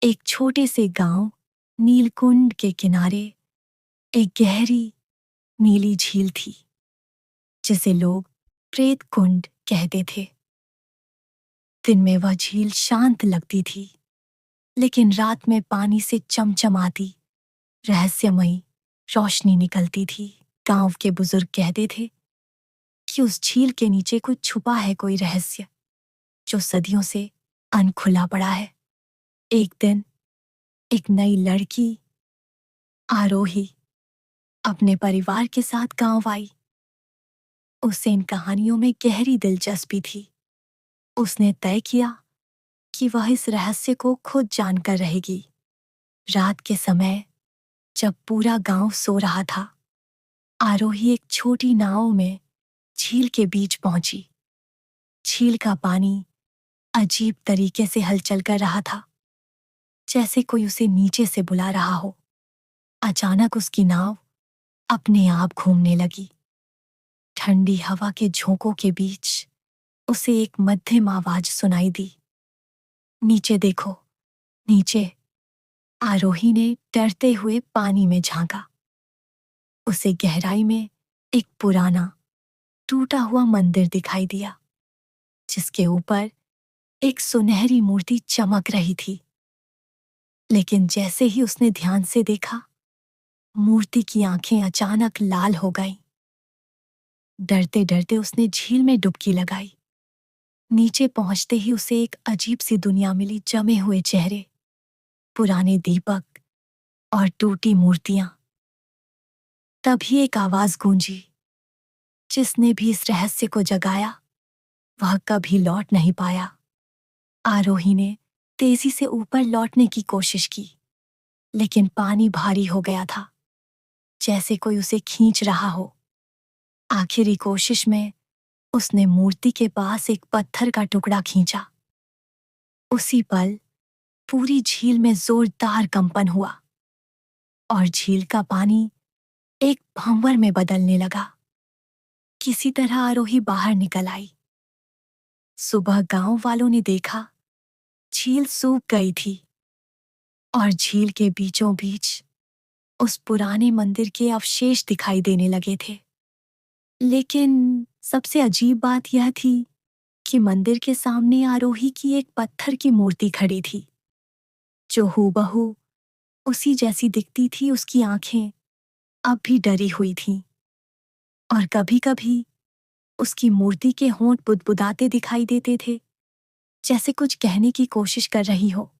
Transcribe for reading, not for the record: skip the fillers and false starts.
एक छोटे से गांव नीलकुंड के किनारे एक गहरी नीली झील थी जिसे लोग प्रेत कुंड कहते थे। दिन में वह झील शांत लगती थी, लेकिन रात में पानी से चमचमाती रहस्यमयी रोशनी निकलती थी। गांव के बुजुर्ग कहते थे कि उस झील के नीचे कुछ छुपा है, कोई रहस्य जो सदियों से अनखुला पड़ा है। एक दिन एक नई लड़की आरोही अपने परिवार के साथ गांव आई। उसे इन कहानियों में गहरी दिलचस्पी थी। उसने तय किया कि वह इस रहस्य को खुद जानकर रहेगी। रात के समय जब पूरा गांव सो रहा था, आरोही एक छोटी नाव में झील के बीच पहुंची। झील का पानी अजीब तरीके से हलचल कर रहा था, जैसे कोई उसे नीचे से बुला रहा हो। अचानक उसकी नाव अपने आप घूमने लगी। ठंडी हवा के झोंकों के बीच उसे एक मध्यम आवाज सुनाई दी, नीचे देखो, नीचे। आरोही ने डरते हुए पानी में झांका। उसे गहराई में एक पुराना टूटा हुआ मंदिर दिखाई दिया, जिसके ऊपर एक सुनहरी मूर्ति चमक रही थी। लेकिन जैसे ही उसने ध्यान से देखा, मूर्ति की आंखें अचानक लाल हो गईं। डरते डरते उसने झील में डुबकी लगाई। नीचे पहुंचते ही उसे एक अजीब सी दुनिया मिली। जमे हुए चेहरे, पुराने दीपक और टूटी मूर्तियां। तभी एक आवाज गूंजी, जिसने भी इस रहस्य को जगाया वह कभी लौट नहीं पाया। आरोही ने तेजी से ऊपर लौटने की कोशिश की, लेकिन पानी भारी हो गया था, जैसे कोई उसे खींच रहा हो। आखिरी कोशिश में उसने मूर्ति के पास एक पत्थर का टुकड़ा खींचा। उसी पल पूरी झील में जोरदार कंपन हुआ और झील का पानी एक भंवर में बदलने लगा। किसी तरह आरोही बाहर निकल आई। सुबह गांव वालों ने देखा, झील सूख गई थी और झील के बीचों बीच उस पुराने मंदिर के अवशेष दिखाई देने लगे थे। लेकिन सबसे अजीब बात यह थी कि मंदिर के सामने आरोही की एक पत्थर की मूर्ति खड़ी थी, जो हूबहू उसी जैसी दिखती थी। उसकी आंखें अब भी डरी हुई थीं और कभी-कभी उसकी मूर्ति के होंठ बुदबुदाते दिखाई देते थे, जैसे कुछ कहने की कोशिश कर रही हो।